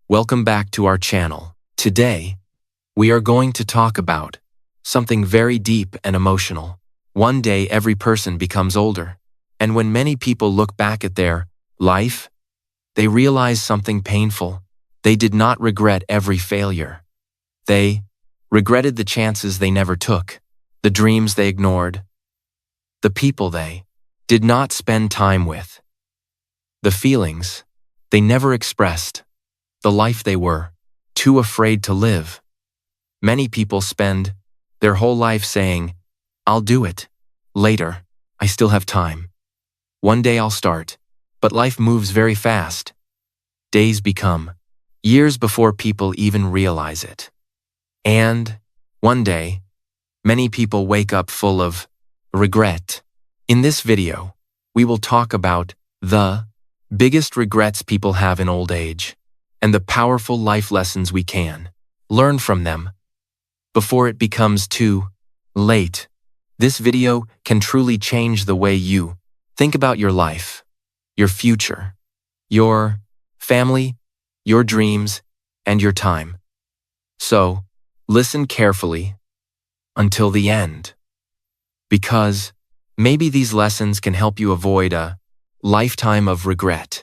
Welcome back to our channel. Today, we are going to talk about something very deep and emotional. One day every person becomes older, and when many people look back at their life, they realize something painful. They did not regret every failure. They regretted the chances they never took, the dreams they ignored, the people they did not spend time with, the feelings they never expressed, the life they were too afraid to live. Many people spend their whole life saying, "I'll do it later. I still have time. One day I'll start." But life moves very fast. Days become years before people even realize it. And one day, many people wake up full of regret. In this video, we will talk about the biggest regrets people have in old age and the powerful life lessons we can learn from them before it becomes too late. This video can truly change the way you think about your life, your future, your family, your dreams, and your time. So, listen carefully until the end, because maybe these lessons can help you avoid a lifetime of regret.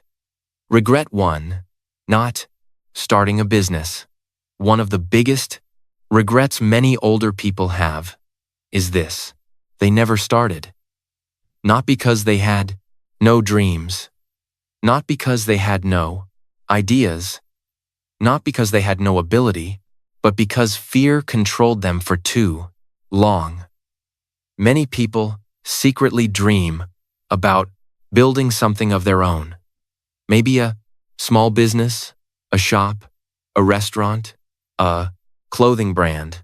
Regret 1, not starting a business. One of the biggest regrets many older people have is this: they never started. Not because they had no dreams, not because they had no ideas, not because they had no ability, but because fear controlled them for too long. Many people secretly dream about building something of their own. Maybe a small business, a shop, a restaurant, a clothing brand,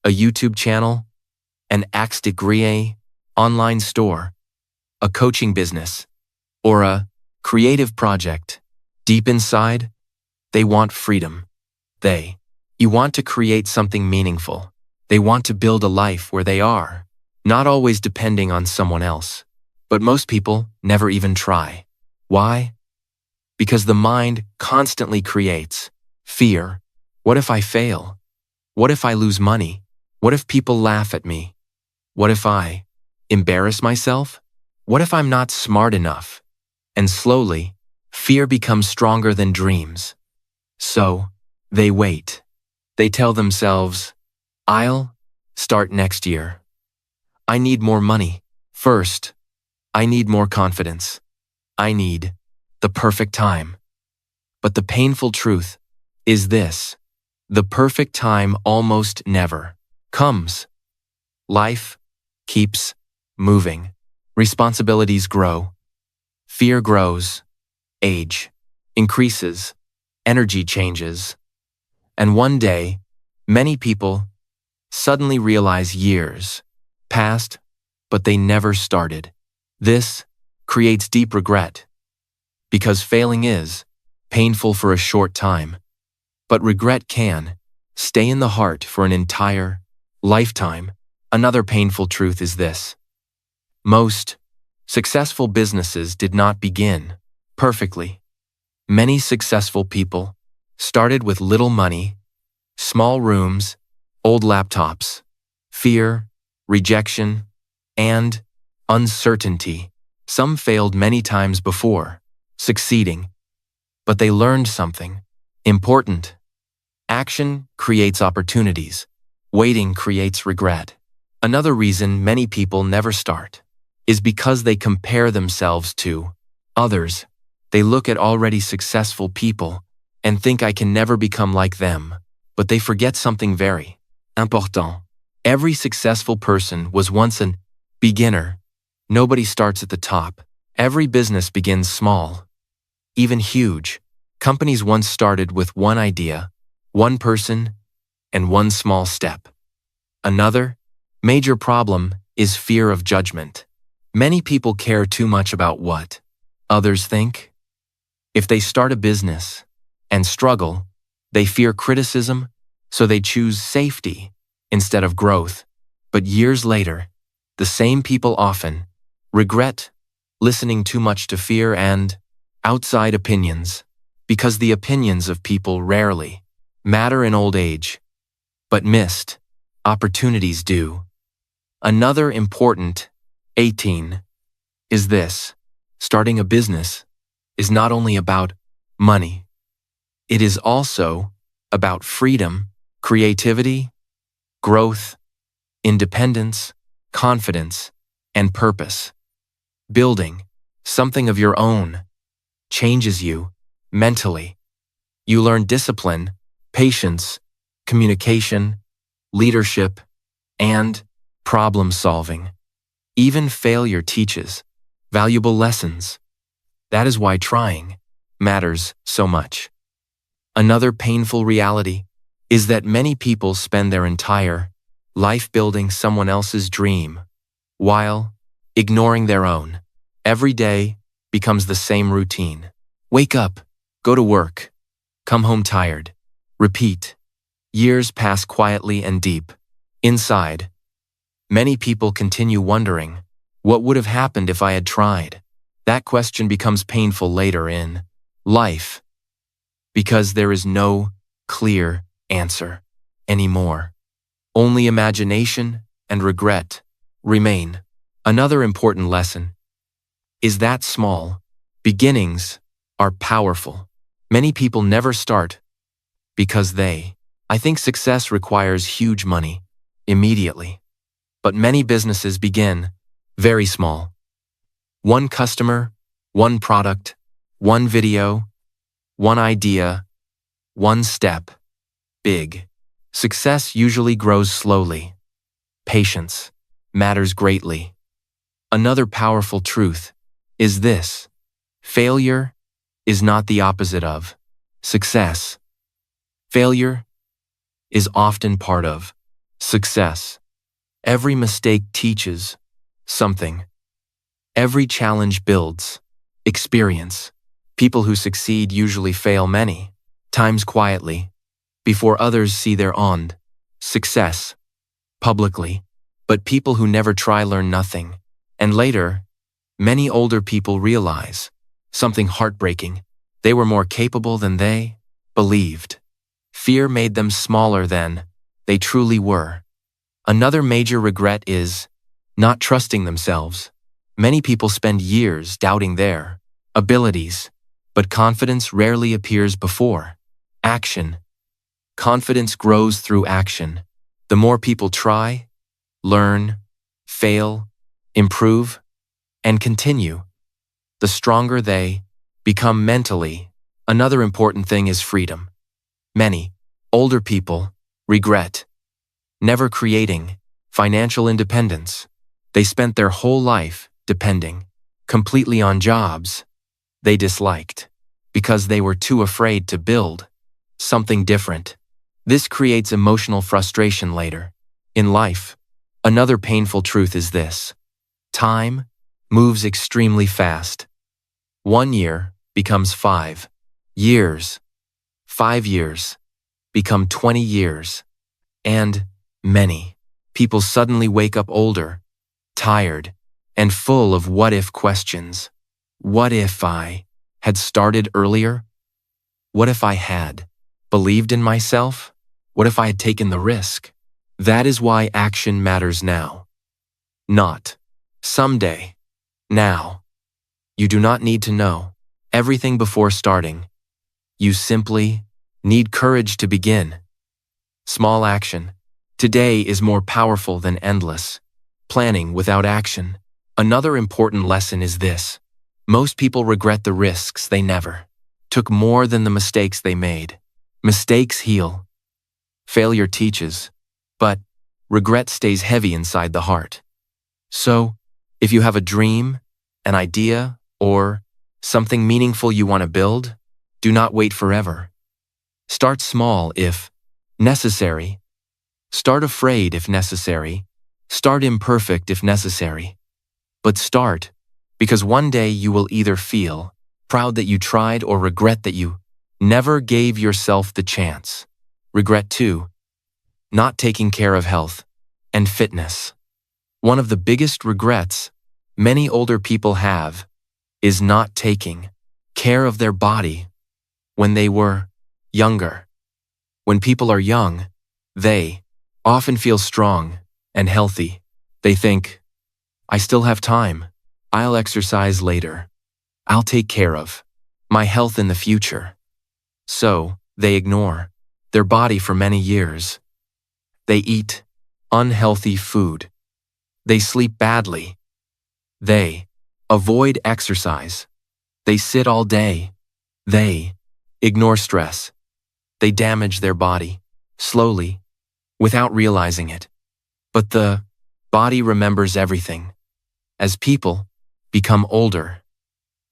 a YouTube channel, an axe degree, online store, a coaching business, or a creative project. Deep inside, they want freedom. You want to create something meaningful. They want to build a life where they are, not always depending on someone else. But most people never even try. Why? Because the mind constantly creates fear. What if I fail? What if I lose money? What if people laugh at me? What if I embarrass myself? What if I'm not smart enough? And slowly, fear becomes stronger than dreams. So, they wait. They tell themselves, "I'll start next year. I need more money first. I need more confidence. I need the perfect time." But the painful truth is this: the perfect time almost never comes. Life keeps moving. Responsibilities grow. Fear grows. Age increases. Energy changes. And one day, many people suddenly realize years passed, but they never started. This creates deep regret, because failing is painful for a short time, but regret can stay in the heart for an entire lifetime. Another painful truth is this: most successful businesses did not begin perfectly. Many successful people started with little money, small rooms, old laptops, fear, rejection, and uncertainty. Some failed many times before succeeding, but they learned something important. Action creates opportunities. Waiting creates regret. Another reason many people never start is because they compare themselves to others. They look at already successful people and think, "I can never become like them." But they forget something very important. Every successful person was once a beginner. Nobody starts at the top. Every business begins small. Even huge companies once started with one idea, one person, and one small step. Another major problem is fear of judgment. Many people care too much about what others think. If they start a business and struggle, they fear criticism, so they choose safety instead of growth. But years later, the same people often regret listening too much to fear and outside opinions. because the opinions of people rarely matter in old age, but missed opportunities do. Another important 18 is this: starting a business is not only about money, it is also about freedom, creativity, growth, independence, confidence, and purpose. Building something of your own changes you mentally. You learn discipline, patience, communication, leadership, and problem solving. Even failure teaches valuable lessons. That is why trying matters so much. Another painful reality is that many people spend their entire life building someone else's dream while ignoring their own. Every day becomes the same routine. Wake up, go to work, come home tired, repeat. Years pass quietly and deep. Inside, many people continue wondering, what would have happened if I had tried? That question becomes painful later in life because there is no clear answer anymore. Only imagination and regret remain. Another important lesson is that small beginnings are powerful. Many people never start because I think success requires huge money immediately. But many businesses begin very small. One customer, one product, one video, one idea, one step. Big success usually grows slowly. Patience matters greatly. Another powerful truth is this: failure is not the opposite of success. Failure is often part of success. Every mistake teaches something. Every challenge builds experience. People who succeed usually fail many times quietly before others see their own success publicly. But people who never try learn nothing. And later, many older people realize something heartbreaking. They were more capable than they believed. Fear made them smaller than they truly were. Another major regret is not trusting themselves. Many people spend years doubting their abilities, but confidence rarely appears before action. Confidence grows through action. The more people try, learn, fail, improve, and continue, the stronger they become mentally. Another important thing is freedom. Many older people regret never creating financial independence. They spent their whole life depending completely on jobs they disliked because they were too afraid to build something different. This creates emotional frustration later in life. Another painful truth is this: time moves extremely fast. 1 year becomes 5 years. 5 years become 20 years. And many people suddenly wake up older, tired, and full of what-if questions. What if I had started earlier? What if I had believed in myself? What if I had taken the risk? That is why action matters now. Not someday. Now. You do not need to know everything before starting. You simply need courage to begin. Small action today is more powerful than endless planning without action. Another important lesson is this: most people regret the risks they never took more than the mistakes they made. Mistakes heal. Failure teaches. But regret stays heavy inside the heart. So, if you have a dream, an idea, or something meaningful you want to build, do not wait forever. Start small if necessary. Start afraid if necessary. Start imperfect if necessary. But start, because one day you will either feel proud that you tried or regret that you never gave yourself the chance. Regret 2. Not taking care of health and fitness. One of the biggest regrets many older people have is not taking care of their body. when they were younger. When people are young, they often feel strong and healthy. They think, I still have time. I'll exercise later. I'll take care of my health in the future. So, they ignore their body for many years. They eat unhealthy food. They sleep badly. They avoid exercise. They sit all day. They ignore stress. They damage their body, slowly, without realizing it. But the body remembers everything. As people become older,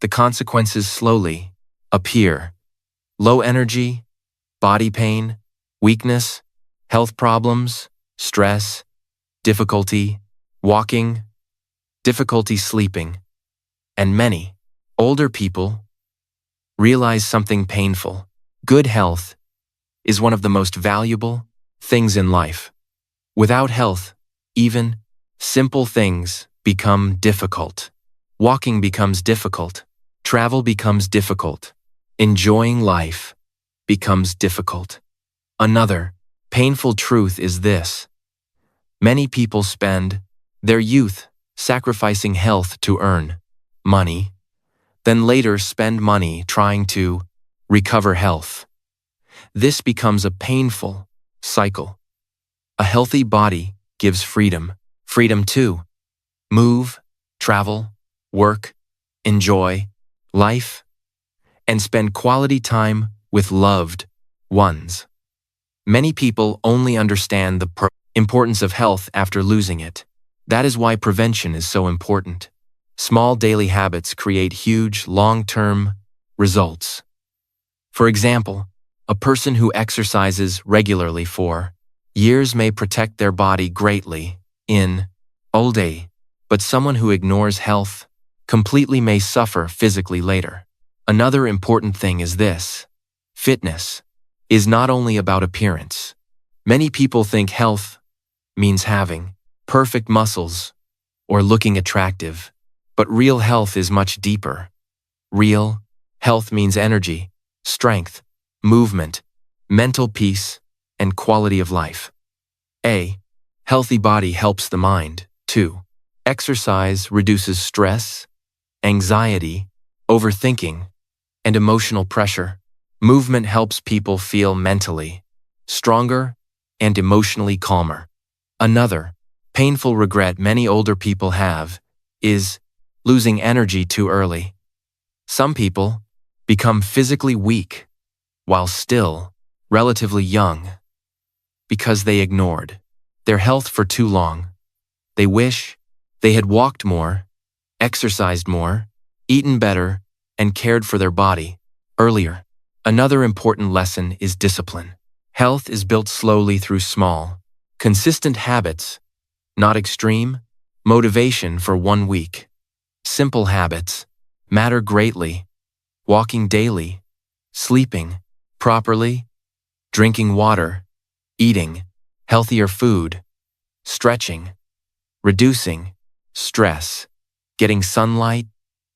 the consequences slowly appear. Low energy, body pain, weakness, health problems, stress, difficulty walking, difficulty sleeping, and many older people realize something painful. Good health is one of the most valuable things in life. Without health, even simple things become difficult. Walking becomes difficult. Travel becomes difficult. Enjoying life becomes difficult. Another painful truth is this: many people spend their youth sacrificing health to earn money, then later spend money trying to recover health. This becomes a painful cycle. A healthy body gives freedom. Freedom to move, travel, work, enjoy life, and spend quality time with loved ones. Many people only understand the importance of health after losing it. That is why prevention is so important. Small daily habits create huge, long-term results. For example, a person who exercises regularly for years may protect their body greatly in old age, but someone who ignores health completely may suffer physically later. Another important thing is this: fitness is not only about appearance. Many people think health means having perfect muscles or looking attractive, but real health is much deeper. Real health means energy, strength, movement, mental peace, and quality of life. A healthy body helps the mind. 2. Exercise reduces stress, anxiety, overthinking, and emotional pressure. Movement helps people feel mentally stronger and emotionally calmer. Another painful regret many older people have is losing energy too early. Some people become physically weak while still relatively young because they ignored their health for too long. They wish they had walked more, exercised more, eaten better, and cared for their body earlier. Another important lesson is discipline. Health is built slowly through small, consistent habits, not extreme motivation for 1 week. Simple habits matter greatly. Walking daily, sleeping properly, drinking water, eating healthier food, stretching, reducing stress, getting sunlight,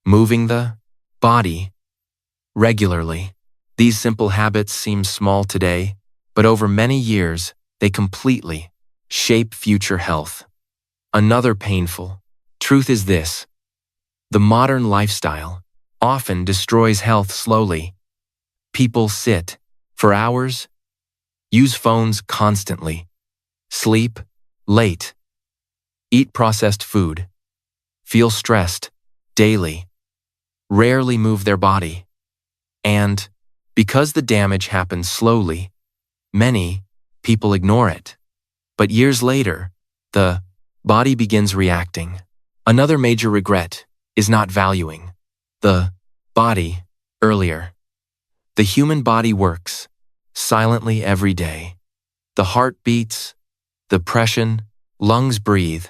moving the body regularly. These simple habits seem small today, but over many years, they completely shape future health. Another painful truth is this: the modern lifestyle often destroys health slowly. People sit for hours, use phones constantly, sleep late, eat processed food, feel stressed daily, rarely move their body. And because the damage happens slowly, many people ignore it. But years later, the body begins reacting. Another major regret is not valuing the body earlier. The human body works silently every day. The heart beats, the pressure, lungs breathe,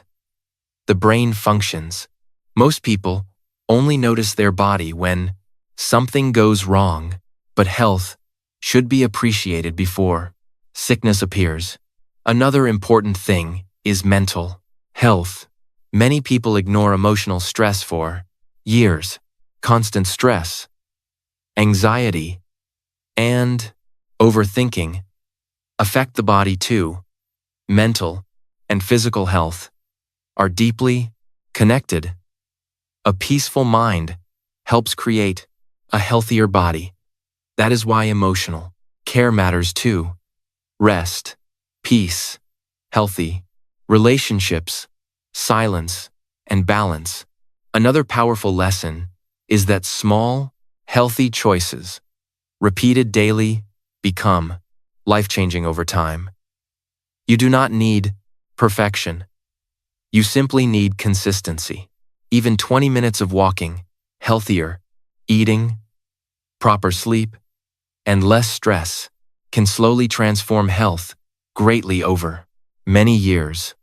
the brain functions. Most people only notice their body when something goes wrong, but health should be appreciated before sickness appears. Another important thing is mental health. Many people ignore emotional stress for years. Constant stress, anxiety, and overthinking affect the body too. Mental and physical health are deeply connected. A peaceful mind helps create a healthier body. That is why emotional care matters too. Rest, peace, healthy relationships, silence, and balance. Another powerful lesson is that small, healthy choices, repeated daily, become life-changing over time. You do not need perfection. You simply need consistency. Even 20 minutes of walking, healthier eating, proper sleep, and less stress can slowly transform health greatly over many years.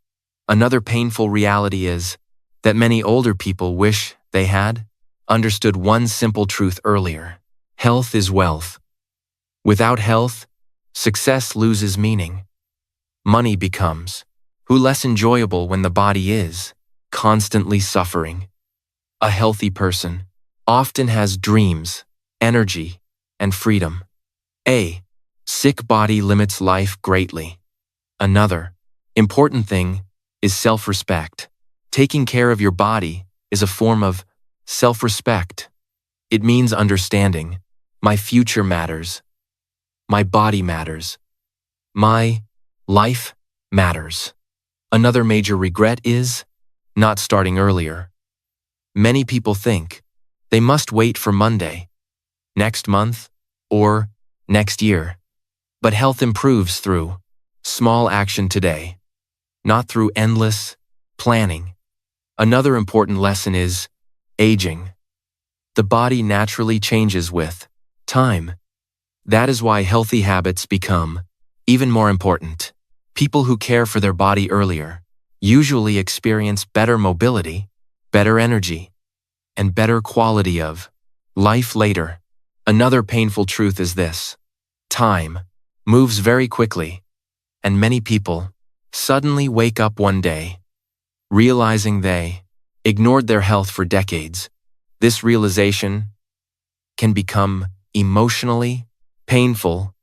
Another painful reality is that many older people wish they had understood one simple truth earlier. Health is wealth. Without health, success loses meaning. Money becomes less enjoyable when the body is constantly suffering. A healthy person often has dreams, energy, and freedom. A sick body limits life greatly. Another important thing is self-respect. Taking care of your body is a form of self-respect. It means understanding my future matters, my body matters, my life matters. Another major regret is not starting earlier. Many people think they must wait for Monday, next month, or next year. But health improves through small action today, not through endless planning. Another important lesson is aging. The body naturally changes with time. That is why healthy habits become even more important. People who care for their body earlier usually experience better mobility, better energy, and better quality of life later. Another painful truth is this: time moves very quickly, and many people suddenly wake up one day realizing they ignored their health for decades. This realization can become emotionally painful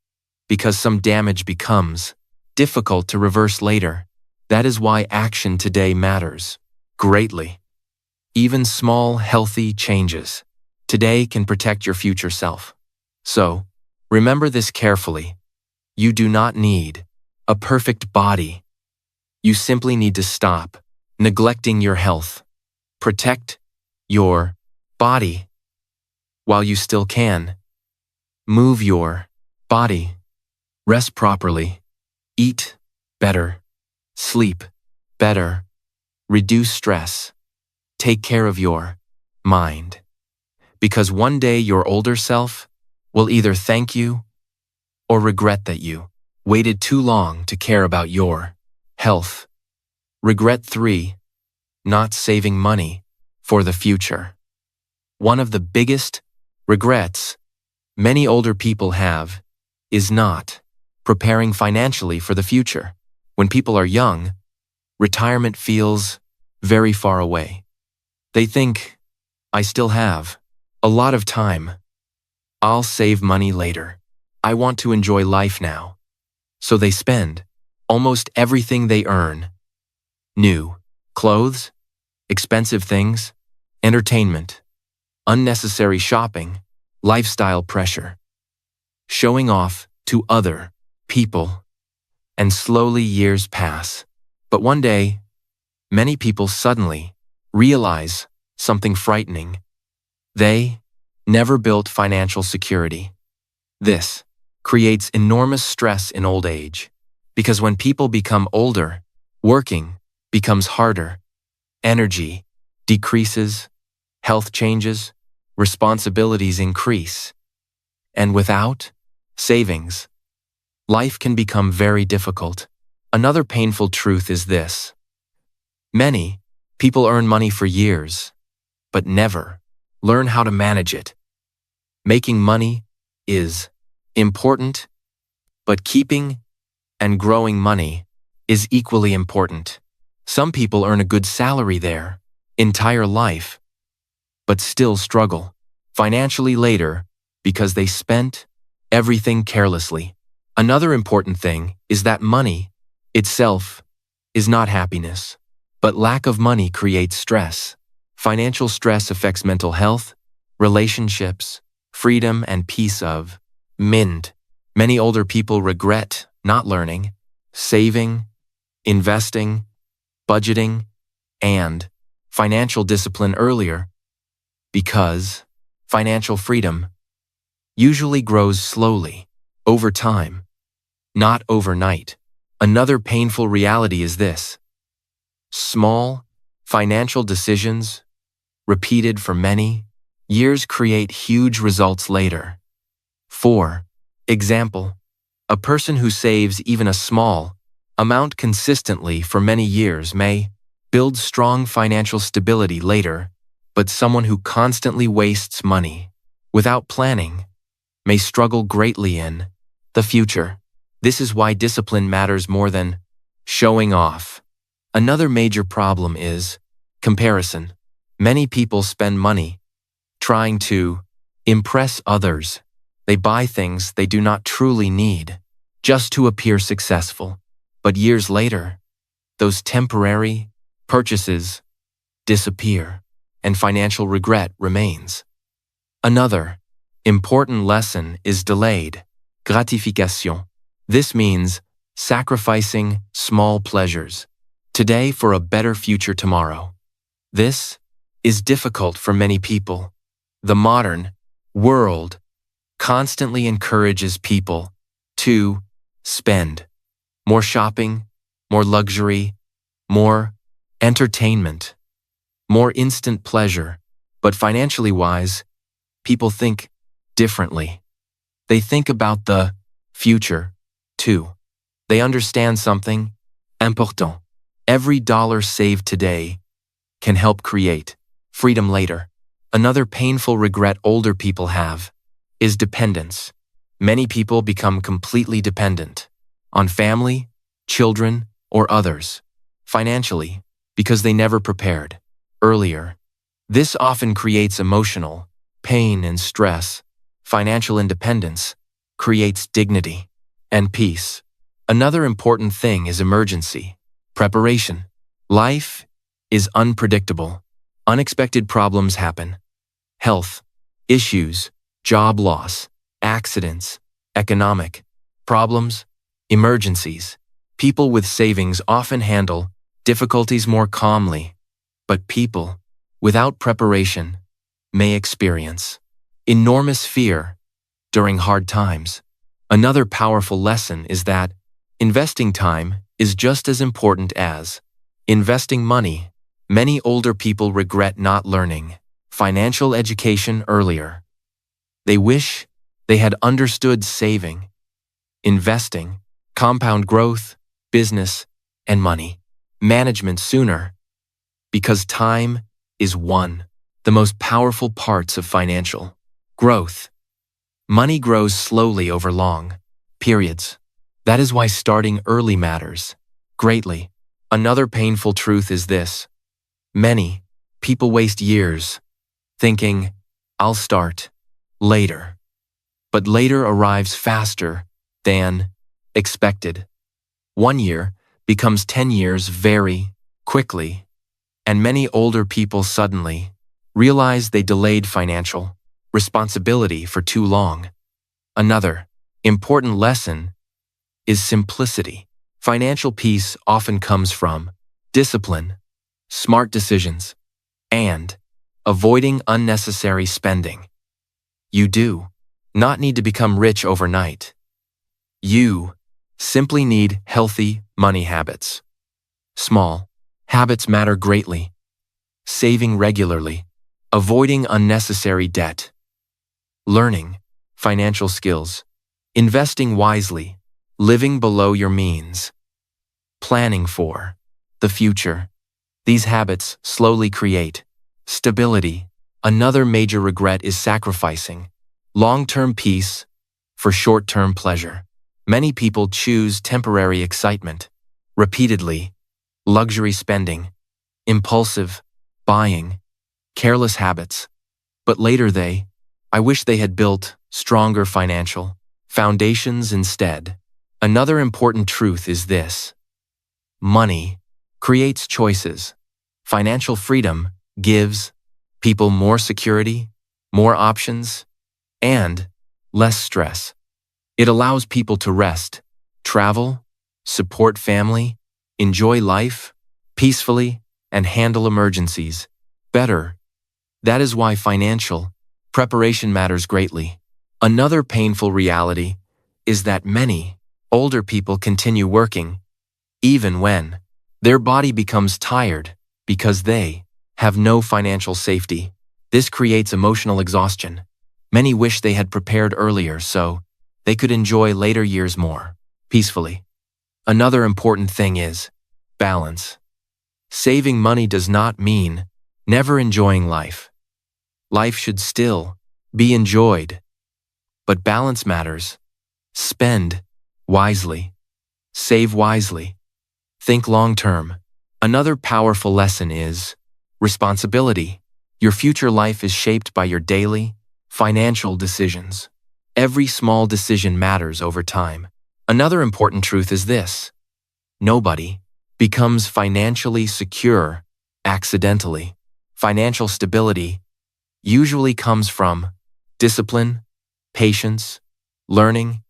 because some damage becomes difficult to reverse later. That is why action today matters greatly. Even small, healthy changes today can protect your future self. So, remember this carefully. You do not need a perfect body. You simply need to stop neglecting your health. Protect your body while you still can. Move your body. Rest properly. Eat better. Sleep better. Reduce stress. Take care of your mind. Because one day your older self will either thank you or regret that you waited too long to care about your health. Regret 3. Not saving money for the future. One of the biggest regrets many older people have is not preparing financially for the future. When people are young, retirement feels very far away. They think, I still have a lot of time. I'll save money later. I want to enjoy life now. So they spend almost everything they earn. New clothes, expensive things, entertainment, unnecessary shopping, lifestyle pressure, showing off to other people. And slowly years pass. But one day, many people suddenly realize something frightening. They never built financial security. This creates enormous stress in old age, because when people become older, working becomes harder, energy decreases, health changes, responsibilities increase, and without savings, life can become very difficult. Another painful truth is this: many people earn money for years, but never learn how to manage it. Making money is important, but keeping and growing money is equally important. Some people earn a good salary their entire life, but still struggle financially later because they spent everything carelessly. Another important thing is that money itself is not happiness, but lack of money creates stress. Financial stress affects mental health, relationships, freedom, and peace of mind. Many older people regret not learning, saving, investing, budgeting, and financial discipline earlier because financial freedom usually grows slowly, over time, not overnight. Another painful reality is this: small financial decisions, repeated for many years, create huge results later. For example, a person who saves even a small amount consistently for many years may build strong financial stability later, but someone who constantly wastes money without planning may struggle greatly in the future. This is why discipline matters more than showing off. Another major problem is comparison. Many people spend money trying to impress others. They buy things they do not truly need just to appear successful. But years later, those temporary purchases disappear, and financial regret remains. Another important lesson is delayed gratification. This means sacrificing small pleasures today for a better future tomorrow. This is difficult for many people. The modern world constantly encourages people to spend more shopping, more luxury, more entertainment, more instant pleasure. But financially wise, people think differently. They think about the future, too. They understand something important. Every dollar saved today can help create freedom later. Another painful regret older people have is dependence. Many people become completely dependent on family, children, or others financially because they never prepared earlier. This often creates emotional pain and stress. Financial independence creates dignity and peace. Another important thing is emergency preparation. Life is unpredictable. Unexpected problems happen. Health issues, job loss, accidents, economic problems, emergencies. People with savings often handle difficulties more calmly, but people without preparation may experience enormous fear during hard times. Another powerful lesson is that investing time is just as important as investing money. Many older people regret not learning financial education earlier. They wish they had understood saving, investing, compound growth, business, and money management sooner, because time is one of the most powerful parts of financial growth. Money grows slowly over long periods. That is why starting early matters greatly. Another painful truth is this: many people waste years thinking, "I'll start later." But later arrives faster than expected. 1 year becomes 10 years very quickly, and many older people suddenly realize they delayed financial responsibility for too long. Another important lesson is simplicity. Financial peace often comes from discipline, smart decisions, and avoiding unnecessary spending. You do not need to become rich overnight. You simply need healthy money habits. Small habits matter greatly. Saving regularly, avoiding unnecessary debt, learning financial skills, investing wisely, living below your means, planning for the future. These habits slowly create stability. Another major regret is sacrificing long-term peace for short-term pleasure. Many people choose temporary excitement, repeatedly, luxury spending, impulsive buying, careless habits. But later I wish they had built stronger financial foundations instead. Another important truth is this: money creates choices. Financial freedom gives people more security, more options, and less stress. It allows people to rest, travel, support family, enjoy life peacefully, and handle emergencies better. That is why financial preparation matters greatly. Another painful reality is that many older people continue working even when their body becomes tired because they have no financial safety. This creates emotional exhaustion. Many wish they had prepared earlier so they could enjoy later years more peacefully. Another important thing is balance. Saving money does not mean never enjoying life. Life should still be enjoyed. But balance matters. Spend wisely. Save wisely. Think long-term. Another powerful lesson is responsibility. Your future life is shaped by your daily, financial decisions. Every small decision matters over time. Another important truth is this: nobody becomes financially secure accidentally. Financial stability usually comes from discipline, patience, learning,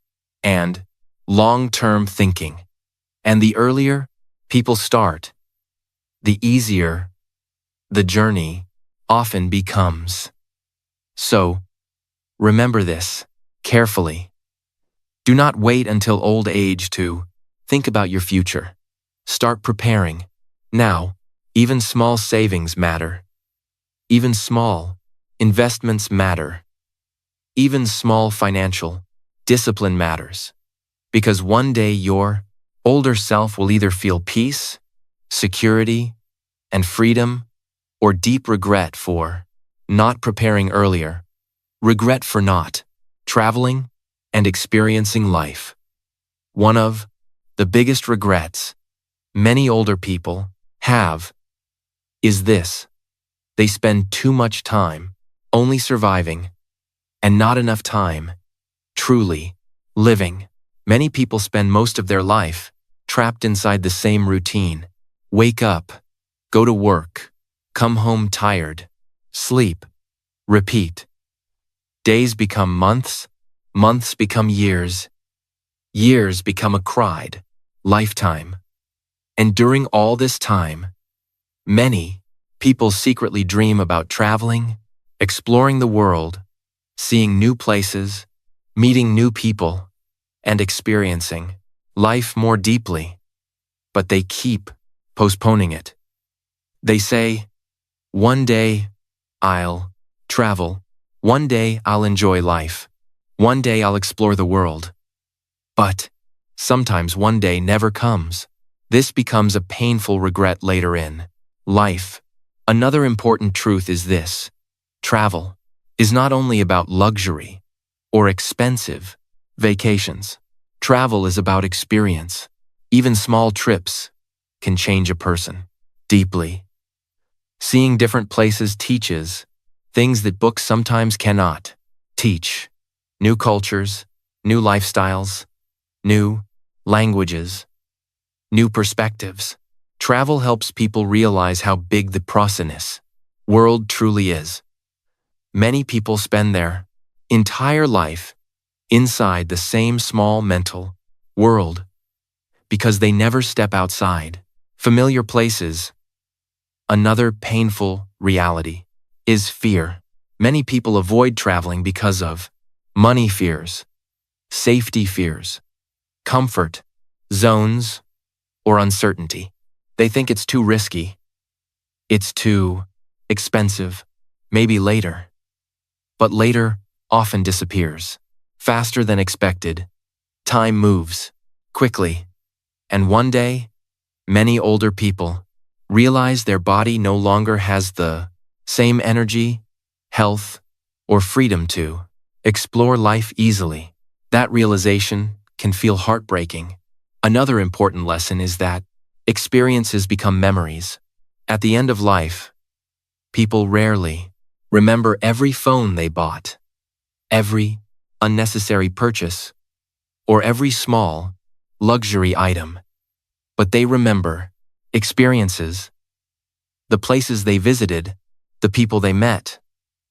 and long-term thinking. And the earlier people start, the easier the journey often becomes. So, remember this carefully. Do not wait until old age to think about your future. Start preparing now. Even small savings matter. Even small investments matter. Even small financial discipline matters. Because one day your older self will either feel peace, security, and freedom, or deep regret for not preparing earlier. Regret for not traveling and experiencing life. One of the biggest regrets many older people have is this: they spend too much time only surviving and not enough time truly living. Many people spend most of their life trapped inside the same routine. Wake up, go to work, come home tired, sleep, repeat. Days become months, months become years, years become a cried lifetime. And during all this time, many people secretly dream about traveling, exploring the world, seeing new places, meeting new people, and experiencing life more deeply. But they keep postponing it. They say, one day I'll travel, one day I'll enjoy life, one day I'll explore the world. But sometimes one day never comes. This becomes a painful regret later in life. Another important truth is this: travel is not only about luxury or expensive vacations. Travel is about experience. Even small trips can change a person deeply. Seeing different places teaches things that books sometimes cannot teach. New cultures, new lifestyles, new languages, new perspectives. Travel helps people realize how big the prosperous world truly is. Many people spend their entire life inside the same small mental world because they never step outside familiar places. Another painful reality is fear. Many people avoid traveling because of money fears, safety fears, comfort zones, or uncertainty. They think it's too risky. It's too expensive. Maybe later. But later often disappears. Faster than expected. Time moves quickly. And one day, many older people realize their body no longer has the same energy, health, or freedom to explore life easily. That realization can feel heartbreaking. Another important lesson is that experiences become memories. At the end of life, people rarely remember every phone they bought, every unnecessary purchase, or every small, luxury item. But they remember experiences, the places they visited, the people they met,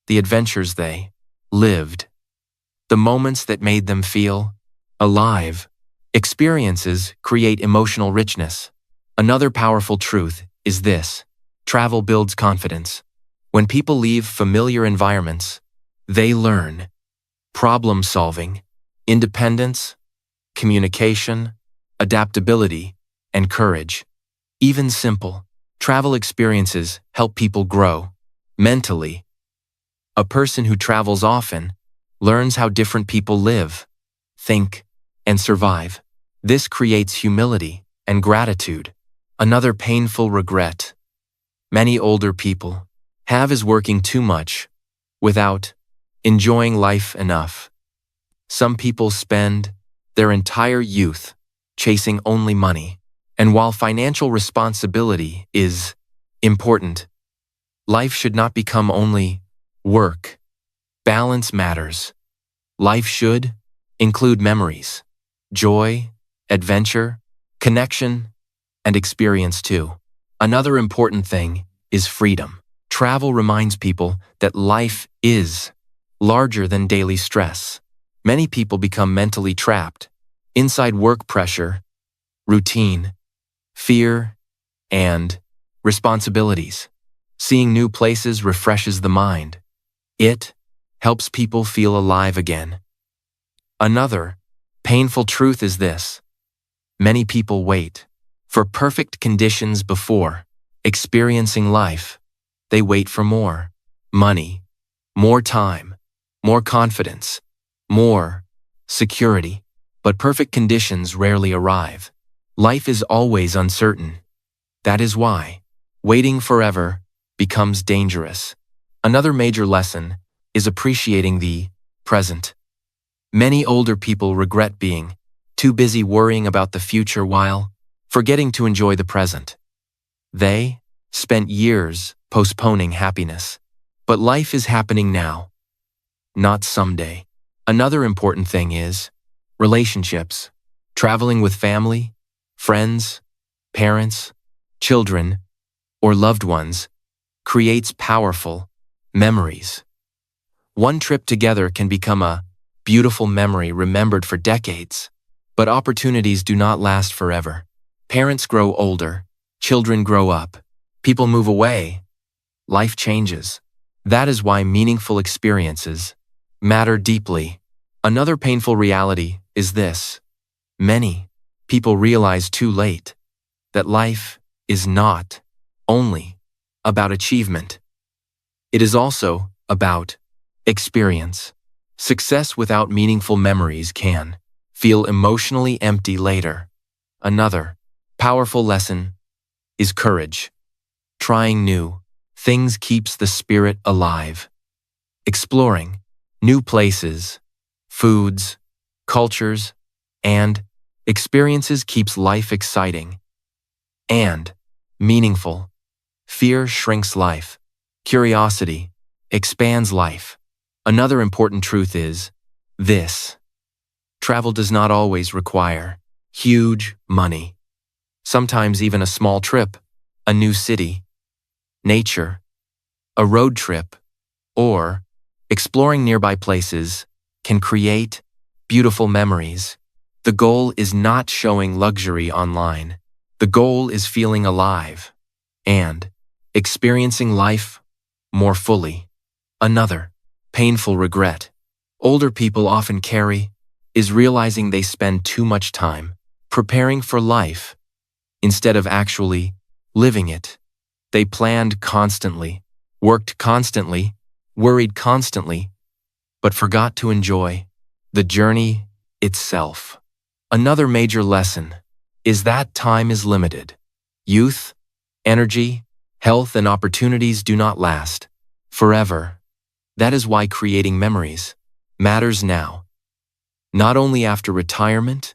the adventures they lived, the moments that made them feel alive. Experiences create emotional richness. Another powerful truth is this: travel builds confidence. When people leave familiar environments, they learn problem solving, independence, communication, adaptability, and courage. Even simple travel experiences help people grow mentally. A person who travels often learns how different people live, think, and survive. This creates humility and gratitude. Another painful regret many older people have is working too much without enjoying life enough. Some people spend their entire youth chasing only money, and while financial responsibility is important, life should not become only work. Balance matters. Life should include memories, joy, adventure, connection, and experience too. Another important thing is freedom. Travel reminds people that life is larger than daily stress. Many people become mentally trapped inside work pressure, routine, fear, and responsibilities. Seeing new places refreshes the mind. It helps people feel alive again. Another painful truth is this: many people wait for perfect conditions before experiencing life. They wait for more money, more time, more confidence, more security. But perfect conditions rarely arrive. Life is always uncertain. That is why waiting forever becomes dangerous. Another major lesson is appreciating the present. Many older people regret being too busy worrying about the future while forgetting to enjoy the present. They spent years postponing happiness. But life is happening now, not someday. Another important thing is relationships. Traveling with family, friends, parents, children, or loved ones creates powerful memories. One trip together can become a beautiful memory remembered for decades. But opportunities do not last forever. Parents grow older, children grow up, people move away, life changes. That is why meaningful experiences matter deeply. Another painful reality is this: many people realize too late that life is not only about achievement. It is also about experience. Success without meaningful memories can feel emotionally empty later. Another powerful lesson is courage. Trying new things keeps the spirit alive. Exploring new places, foods, cultures, and experiences keeps life exciting and meaningful. Fear shrinks life. Curiosity expands life. Another important truth is this: travel does not always require huge money. Sometimes even a small trip, a new city, nature, a road trip, or exploring nearby places can create beautiful memories. The goal is not showing luxury online. The goal is feeling alive and experiencing life more fully. Another painful regret older people often carry is realizing they spend too much time preparing for life instead of actually living it. They planned constantly, worked constantly, worried constantly, but forgot to enjoy the journey itself. Another major lesson is that time is limited. Youth, energy, health, and opportunities do not last forever. That is why creating memories matters now. Not only after retirement,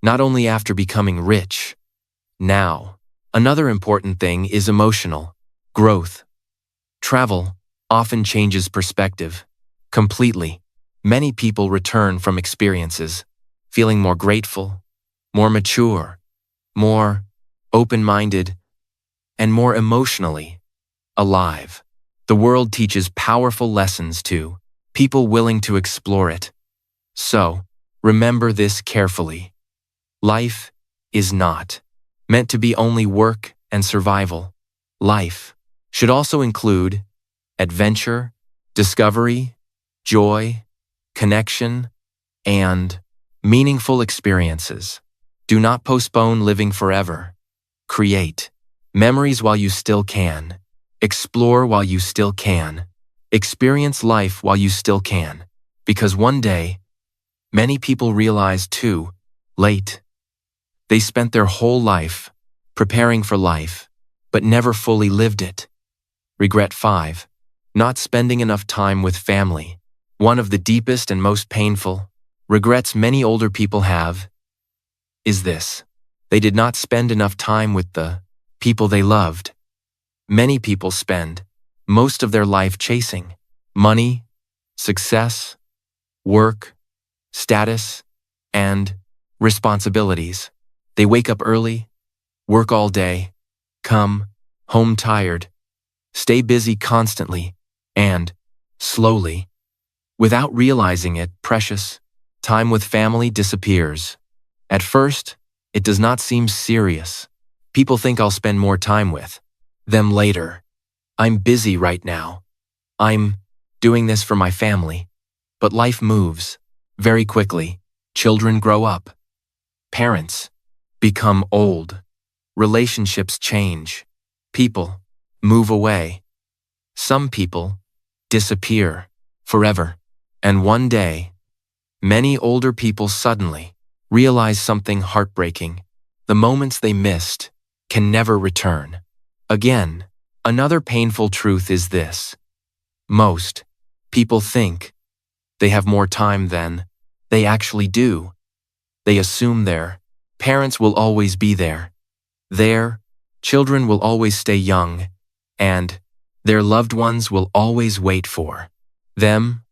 not only after becoming rich. Now, another important thing is emotional growth. Travel often changes perspective completely. Many people return from experiences feeling more grateful, more mature, more open-minded, and more emotionally alive. The world teaches powerful lessons to people willing to explore it. So, remember this carefully. Life is not meant to be only work and survival. Life should also include adventure, discovery, joy, connection, and meaningful experiences. Do not postpone living forever. Create memories while you still can. Explore while you still can. Experience life while you still can. Because one day, many people realize too late. They spent their whole life preparing for life, but never fully lived it. Regret 5. Not spending enough time with family. One of the deepest and most painful regrets many older people have is this. They did not spend enough time with the people they loved. Many people spend most of their life chasing money, success, work, status, and responsibilities. They wake up early, work all day, come home tired, stay busy constantly, and slowly, without realizing it, precious time with family disappears. At first, it does not seem serious. People think I'll spend more time with them later. I'm busy right now. I'm doing this for my family. But life moves very quickly. Children grow up. Parents become old. Relationships change. People move away. Some people disappear forever. And one day, many older people suddenly realize something heartbreaking. The moments they missed can never return. Again, another painful truth is this. Most people think they have more time than they actually do. They assume their parents will always be there. Their children will always stay young, and their loved ones will always wait for them.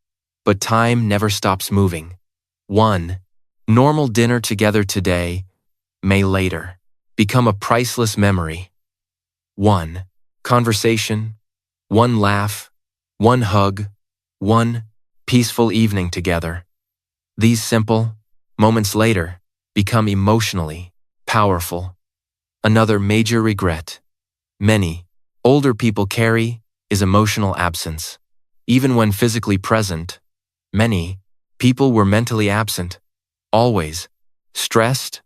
But time never stops moving. One normal dinner together today may later become a priceless memory. One conversation, one laugh, one hug, one peaceful evening together. These simple moments later become emotionally powerful. Another major regret many older people carry is emotional absence. Even when physically present, many people were mentally absent, always stressed,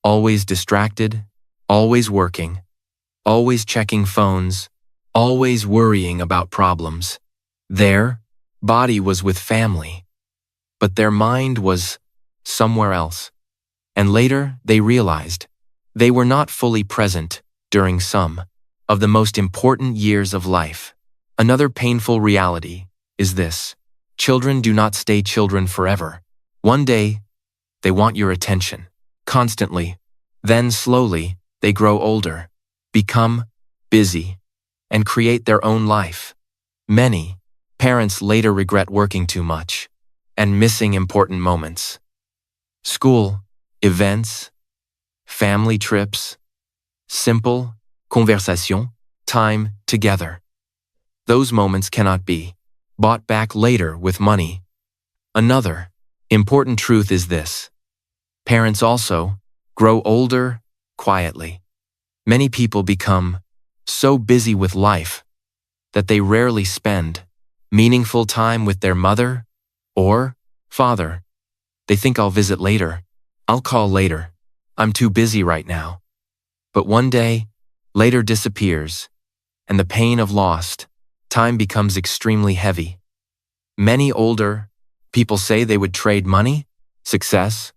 always distracted, always working, always checking phones, always worrying about problems. Their body was with family, but their mind was somewhere else. And later they realized they were not fully present during some of the most important years of life. Another painful reality is this. Children do not stay children forever. One day, they want your attention, constantly. Then slowly, they grow older, become busy, and create their own life. Many parents later regret working too much and missing important moments. School, events, family trips, simple conversation, time together. Those moments cannot be bought back later with money. Another important truth is this. Parents also grow older quietly. Many people become so busy with life that they rarely spend meaningful time with their mother or father. They think I'll visit later. I'll call later. I'm too busy right now. But one day, later disappears, and the pain of lost time becomes extremely heavy. Many older people say they would trade money, success,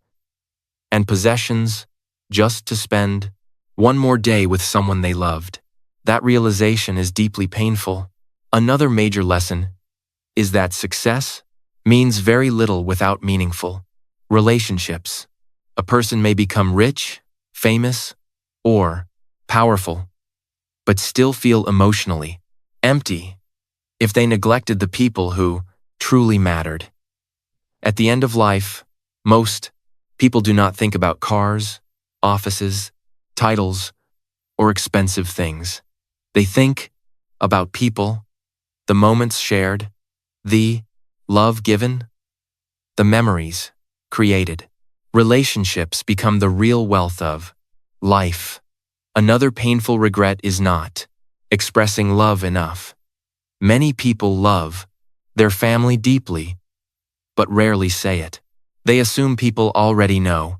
and possessions just to spend one more day with someone they loved. That realization is deeply painful. Another major lesson is that success means very little without meaningful relationships. A person may become rich, famous, or powerful, but still feel emotionally empty if they neglected the people who truly mattered. At the end of life, most People do not think about cars, offices, titles, or expensive things. They think about people, the moments shared, the love given, the memories created. Relationships become the real wealth of life. Another painful regret is not expressing love enough. Many people love their family deeply, but rarely say it. They assume people already know.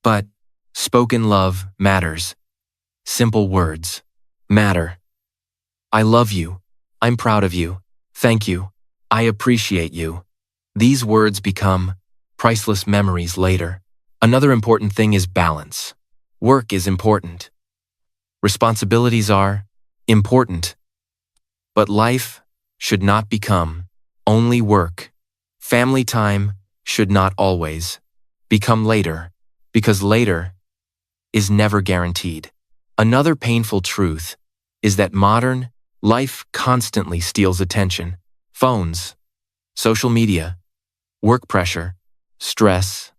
But spoken love matters. Simple words matter. I love you. I'm proud of you. Thank you. I appreciate you. These words become priceless memories later. Another important thing is balance. Work is important. Responsibilities are important. But life should not become only work. Family time should not always become later, because later is never guaranteed. Another painful truth is that modern life constantly steals attention. Phones, social media, work pressure, stress,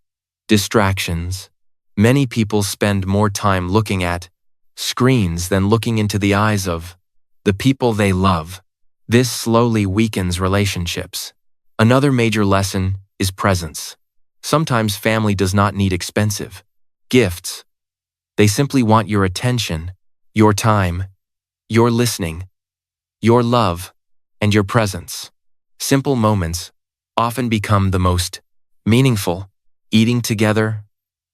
distractions. Many people spend more time looking at screens than looking into the eyes of the people they love. This slowly weakens relationships. Another major lesson is presence. Sometimes family does not need expensive gifts. They simply want your attention, your time, your listening, your love, and your presence. Simple moments often become the most meaningful. Eating together,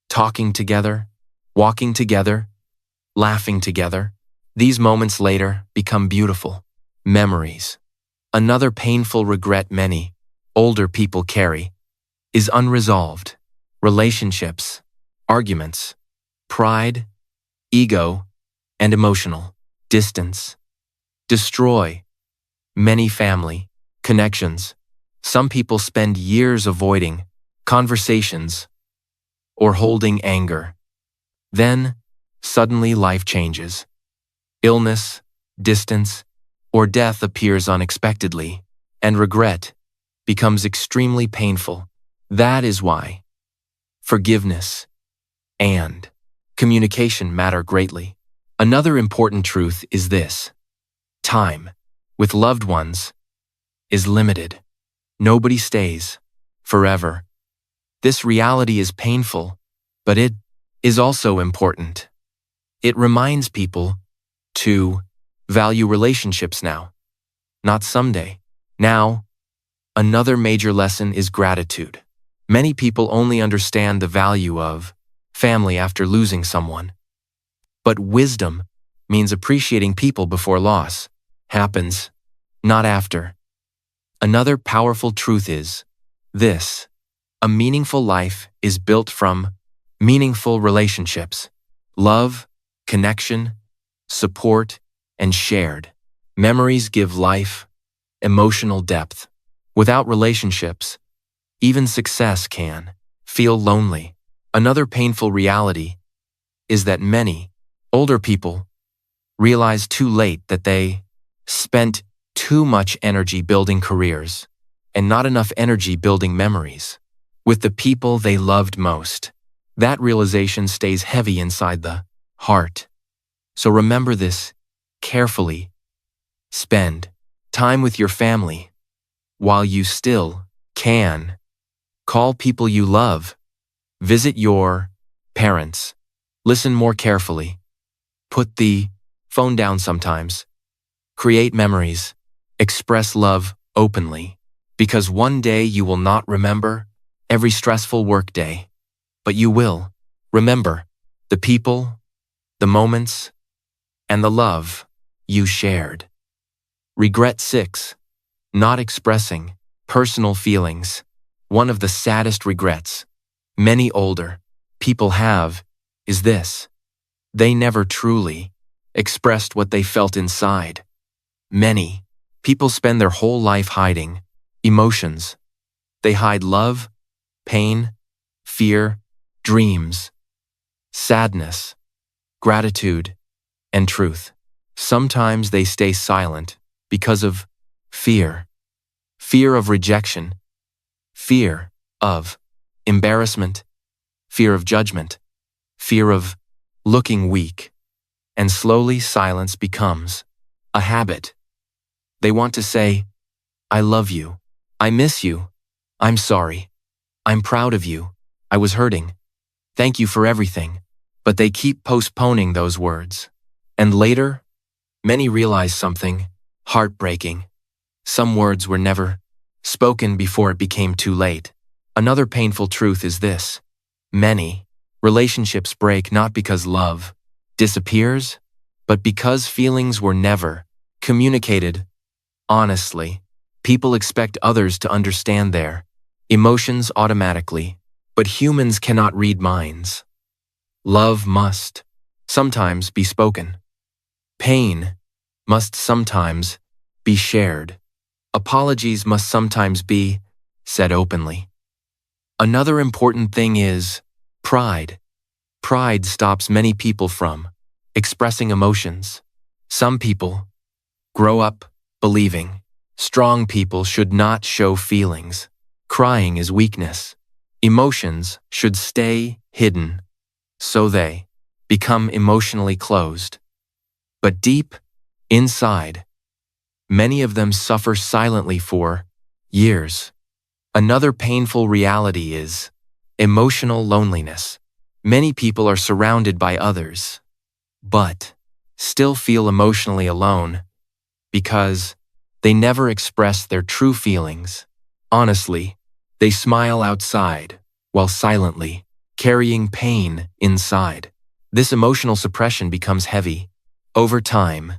talking together, walking together, laughing together. These moments later become beautiful memories. Another painful regret many older people carry is unresolved relationships, arguments, pride, ego, and emotional distance destroy many family connections. Some people spend years avoiding conversations or holding anger. Then, suddenly life changes. Illness, distance, or death appears unexpectedly, and regret becomes extremely painful. That is why forgiveness and communication matter greatly. Another important truth is this: time with loved ones is limited. Nobody stays forever. This reality is painful, but it is also important. It reminds people to value relationships now, not someday. Now, another major lesson is gratitude. Many people only understand the value of family after losing someone. But wisdom means appreciating people before loss happens, not after. Another powerful truth is this: a meaningful life is built from meaningful relationships. Love, connection, support, and shared memories give life emotional depth. Without relationships, even success can feel lonely. Another painful reality is that many older people realize too late that they spent too much energy building careers and not enough energy building memories with the people they loved most. That realization stays heavy inside the heart. So remember this carefully. Spend time with your family while you still can. Call people you love. Visit your parents. Listen more carefully. Put the phone down sometimes. Create memories. Express love openly. Because one day you will not remember every stressful work day, but you will remember the people, the moments, and the love you shared. Regret 6. Not expressing personal feelings. One of the saddest regrets many older people have is this: they never truly expressed what they felt inside. Many people spend their whole life hiding emotions. They hide love, pain, fear, dreams, sadness, gratitude, and truth. Sometimes they stay silent because of fear. Fear of rejection, fear of embarrassment, fear of judgment, fear of looking weak, and slowly silence becomes a habit. They want to say, I love you, I miss you, I'm sorry, I'm proud of you, I was hurting, thank you for everything, but they keep postponing those words. And later, many realize something heartbreaking. Some words were never spoken before it became too late. Another painful truth is this: many relationships break not because love disappears, but because feelings were never communicated honestly. People expect others to understand their emotions automatically, but humans cannot read minds. Love must sometimes be spoken. Pain must sometimes be shared. Apologies must sometimes be said openly. Another important thing is pride. Pride stops many people from expressing emotions. Some people grow up believing strong people should not show feelings. Crying is weakness. Emotions should stay hidden, so they become emotionally closed. But deep inside, many of them suffer silently for years. Another painful reality is emotional loneliness. Many people are surrounded by others, but still feel emotionally alone because they never express their true feelings. Honestly, they smile outside while silently carrying pain inside. This emotional suppression becomes heavy over time.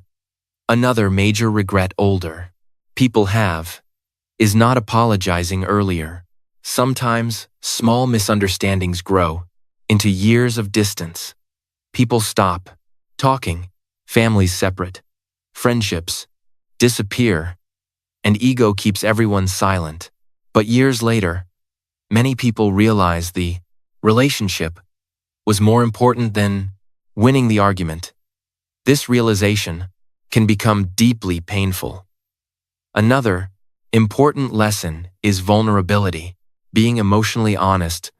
Another major regret older people have is not apologizing earlier. Sometimes small misunderstandings grow into years of distance. People stop talking, families separate, friendships disappear, and ego keeps everyone silent. But years later, many people realize the relationship was more important than winning the argument. This realization can become deeply painful. Another important lesson is vulnerability. Being emotionally honest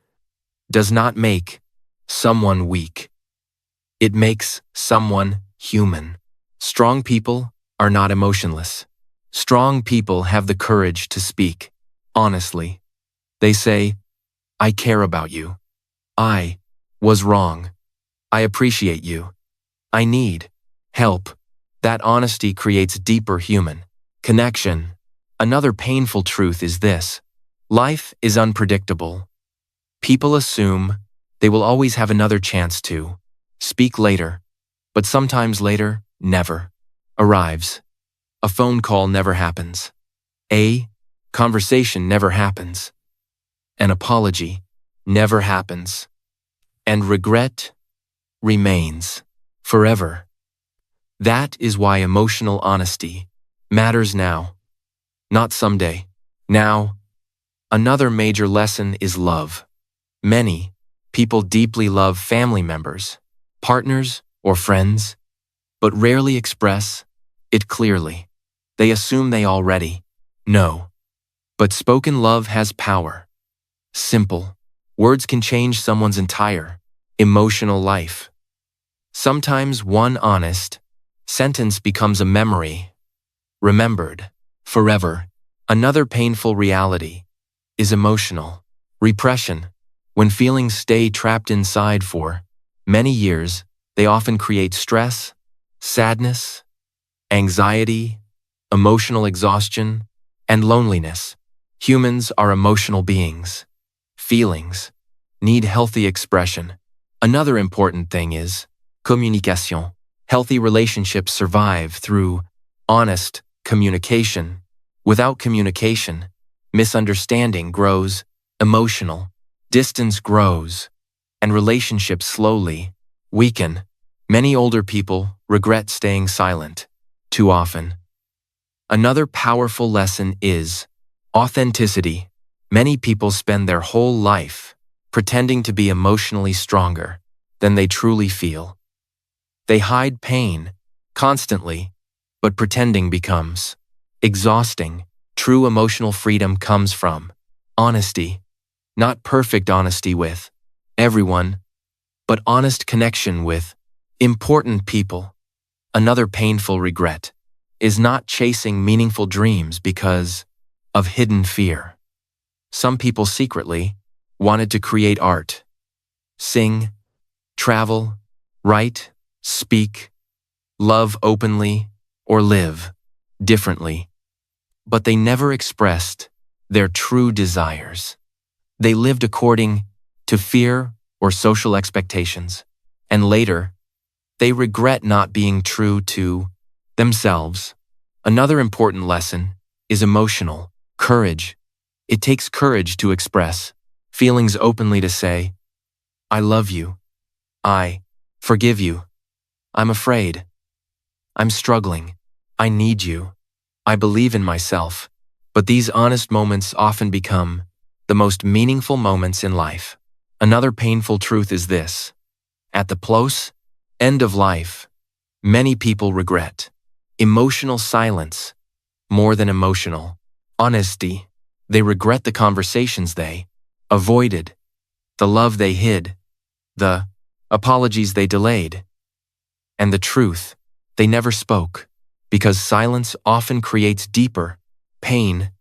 does not make someone weak. It makes someone human. Strong people are not emotionless. Strong people have the courage to speak honestly. They say, I care about you. I was wrong. I appreciate you. I need help. That honesty creates deeper human connection. Another painful truth is this: life is unpredictable. People assume they will always have another chance to speak later, but sometimes later never arrives. A phone call never happens. A conversation never happens. An apology never happens. And regret remains forever. That is why emotional honesty matters now, not someday. Now, another major lesson is love. Many people deeply love family members, partners, or friends, but rarely express it clearly. They assume they already know. But spoken love has power. Simple words can change someone's entire emotional life. Sometimes one honest sentence becomes a memory, remembered forever. Another painful reality is emotional repression. When feelings stay trapped inside for many years, they often create stress, sadness, anxiety, emotional exhaustion, and loneliness. Humans are emotional beings. Feelings need healthy expression. Another important thing is communication. Healthy relationships survive through honest communication. Without communication, misunderstanding grows, emotional distance grows, and relationships slowly weaken. Many older people regret staying silent too often. Another powerful lesson is authenticity. Many people spend their whole life pretending to be emotionally stronger than they truly feel. They hide pain constantly, but pretending becomes exhausting. True emotional freedom comes from honesty, not perfect honesty with everyone, but honest connection with important people. Another painful regret is not chasing meaningful dreams because of hidden fear. Some people secretly wanted to create art, sing, travel, write, speak, love openly, or live differently, but they never expressed their true desires. They lived according to fear or social expectations, and later, they regret not being true to themselves. Another important lesson is emotional courage. It takes courage to express feelings openly, to say, I love you, I forgive you, I'm afraid, I'm struggling, I need you, I believe in myself. But these honest moments often become the most meaningful moments in life. Another painful truth is this: at the close end of life, many people regret emotional silence more than emotional honesty. They regret the conversations they avoided, the love they hid, the apologies they delayed, and the truth they never spoke, because silence often creates deeper pain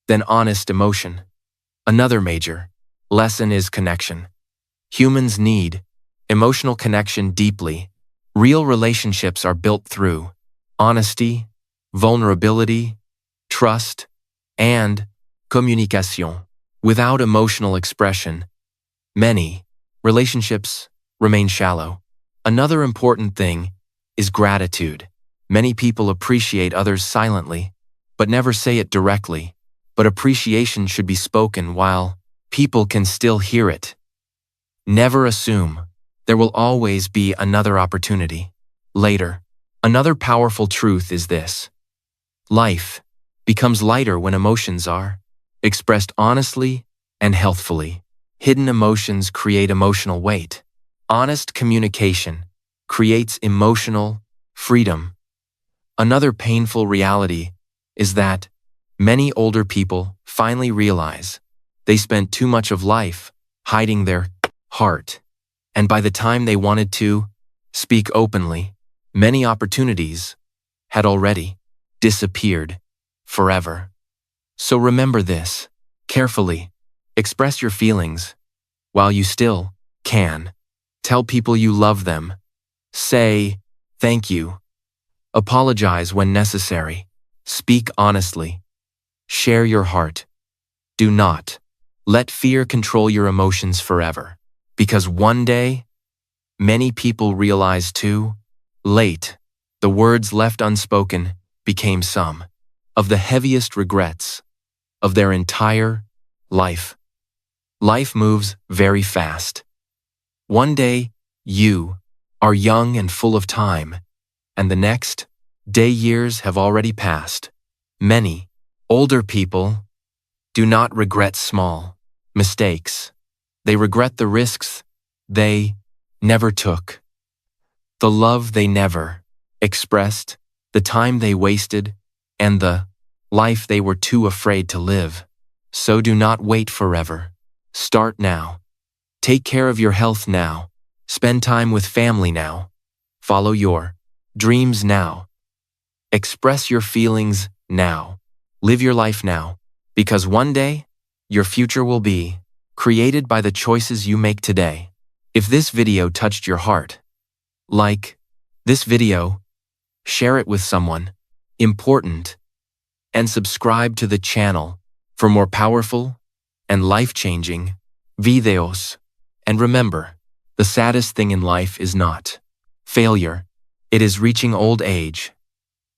than honest emotion. Another major lesson is connection. Humans need emotional connection deeply. Real relationships are built through honesty, vulnerability, trust, and communication. Without emotional expression, many relationships remain shallow. Another important thing is gratitude. Many people appreciate others silently, but never say it directly. But appreciation should be spoken while people can still hear it. Never assume. There will always be another opportunity later. Another powerful truth is this: life becomes lighter when emotions are expressed honestly and healthfully. Hidden emotions create emotional weight. Honest communication creates emotional freedom. Another painful reality is that many older people finally realize they spent too much of life hiding their heart, and by the time they wanted to speak openly, many opportunities had already disappeared forever. So remember this carefully. Express your feelings while you still can. Tell people you love them. Say thank you. Apologize when necessary. Speak honestly. Share your heart. Do not let fear control your emotions forever, because one day, many people realize too late. The words left unspoken became some of the heaviest regrets of their entire life. Life moves very fast. One day, you are young and full of time, and the next day years have already passed. Many older people do not regret small mistakes. They regret the risks they never took, the love they never expressed, the time they wasted, and the life they were too afraid to live. So do not wait forever. Start now. Take care of your health now. Spend time with family now. Follow your dreams now. Express your feelings now. Live your life now, because one day, your future will be created by the choices you make today. If this video touched your heart, like this video, share it with someone important, and subscribe to the channel for more powerful and life-changing videos. And remember, the saddest thing in life is not failure. It is reaching old age,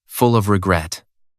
full of regret.